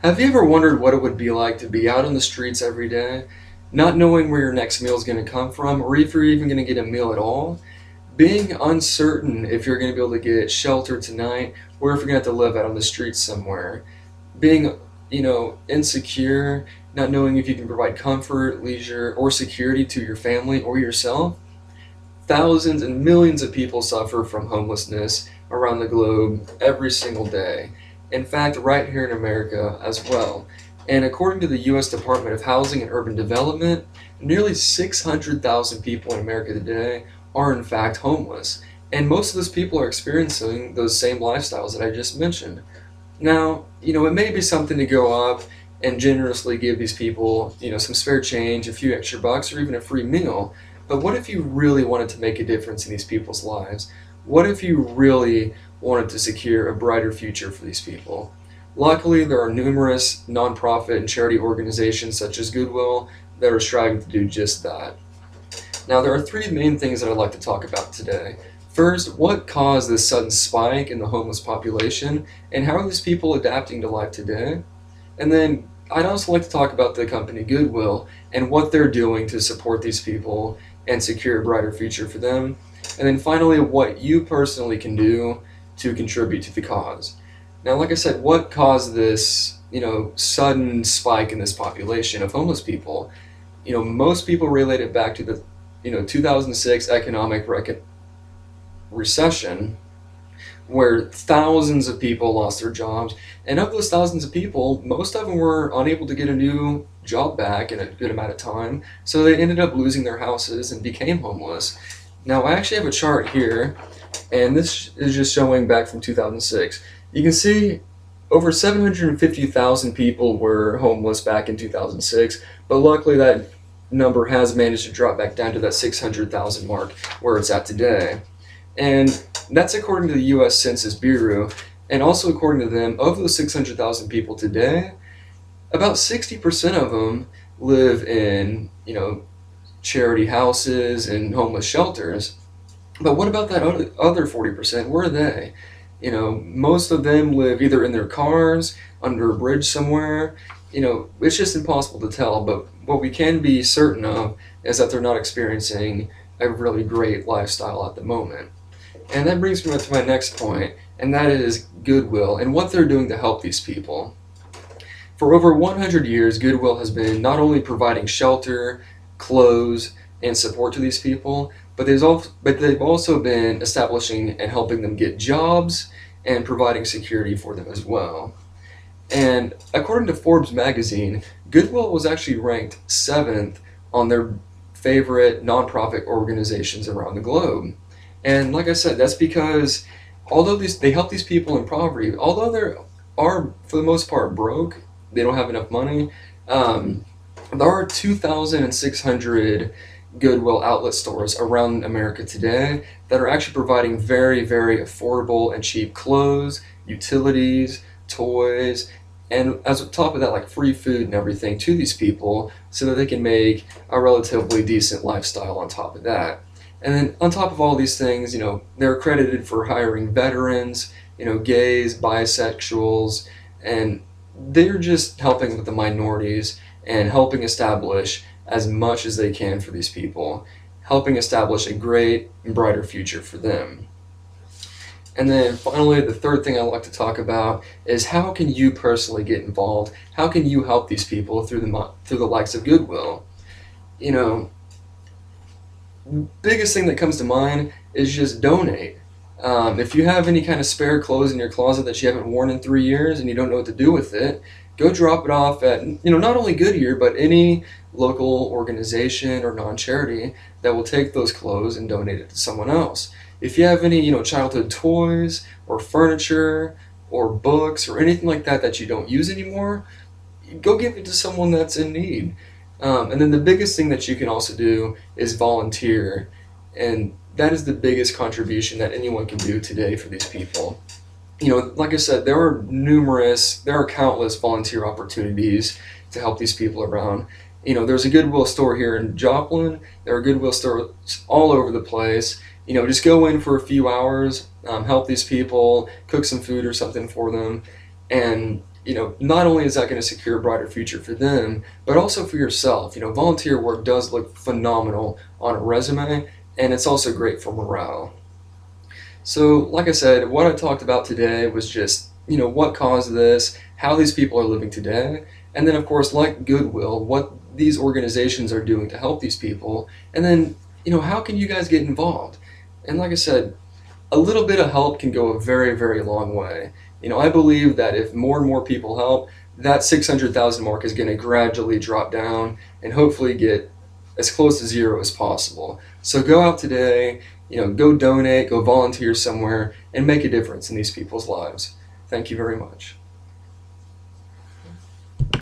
Have you ever wondered what it would be like to be out on the streets every day, not knowing where your next meal is going to come from, or if you're even going to get a meal at all? Being uncertain if you're going to be able to get shelter tonight, or if you're going to have to live out on the streets somewhere. Being, insecure, not knowing if you can provide comfort, leisure, or security to your family or yourself. Thousands and millions of people suffer from homelessness around the globe every single day. In fact, right here in America as well. And according to the U.S. Department of Housing and Urban Development, nearly 600,000 people in America today are in fact homeless. And most of those people are experiencing those same lifestyles that I just mentioned. Now, it may be something to go up and generously give these people, some spare change, a few extra bucks, or even a free meal. But what if you really wanted to make a difference in these people's lives? What if you really wanted to secure a brighter future for these people? Luckily, there are numerous nonprofit and charity organizations such as Goodwill that are striving to do just that. Now, there are three main things that I'd like to talk about today. First, what caused this sudden spike in the homeless population, and how are these people adapting to life today? And then I'd also like to talk about the company Goodwill and what they're doing to support these people and secure a brighter future for them. And then finally, what you personally can do to contribute to the cause. Now, like I said, what caused this, sudden spike in this population of homeless people? Most people relate it back to the, 2006 economic recession, where thousands of people lost their jobs. And of those thousands of people, most of them were unable to get a new job back in a good amount of time, so they ended up losing their houses and became homeless. Now, I actually have a chart here, and this is just showing back from 2006. You can see over 750,000 people were homeless back in 2006, but luckily that number has managed to drop back down to that 600,000 mark where it's at today. And that's according to the U.S. Census Bureau. And also according to them, of those 600,000 people today, about 60% of them live in, charity houses and homeless shelters. But what about that other 40%? Where are they? Most of them live either in their cars, under a bridge somewhere. It's just impossible to tell. But what we can be certain of is that they're not experiencing a really great lifestyle at the moment. And that brings me to my next point, and that is Goodwill and what they're doing to help these people. For over 100 years, Goodwill has been not only providing shelter, clothes, and support to these people, but they've also been establishing and helping them get jobs and providing security for them as well. And according to Forbes magazine, Goodwill was actually ranked 7th on their favorite nonprofit organizations around the globe. And like I said, that's because although they help these people in poverty, although they are for the most part broke, they don't have enough money. There are 2,600 Goodwill outlet stores around America today that are actually providing very, very affordable and cheap clothes, utilities, toys, and as on top of that, like free food and everything to these people so that they can make a relatively decent lifestyle on top of that. And then on top of all these things, they're accredited for hiring veterans, gays, bisexuals, and they're just helping with the minorities and helping establish as much as they can for these people, helping establish a great and brighter future for them. And then finally, the third thing I'd like to talk about is how can you personally get involved? How can you help these people through the likes of Goodwill? Biggest thing that comes to mind is just donate. If you have any kind of spare clothes in your closet that you haven't worn in 3 years and you don't know what to do with it, go drop it off at, not only Goodyear, but any local organization or non-charity that will take those clothes and donate it to someone else. If you have any, childhood toys or furniture or books or anything like that that you don't use anymore, go give it to someone that's in need. And then the biggest thing that you can also do is volunteer. And that is the biggest contribution that anyone can do today for these people. Like I said, there are countless volunteer opportunities to help these people around. There's a Goodwill store here in Joplin. There are Goodwill stores all over the place. Just go in for a few hours, help these people, cook some food or something for them, and not only is that going to secure a brighter future for them, but also for yourself. Volunteer work does look phenomenal on a resume, and it's also great for morale. So, like I said, what I talked about today was just, what caused this, how these people are living today, and then, of course, like Goodwill, what these organizations are doing to help these people, and then, how can you guys get involved? And like I said, a little bit of help can go a very, very long way. I believe that if more and more people help, that 600,000 mark is going to gradually drop down and hopefully get as close to zero as possible. So go out today, go donate, go volunteer somewhere, and make a difference in these people's lives. Thank you very much.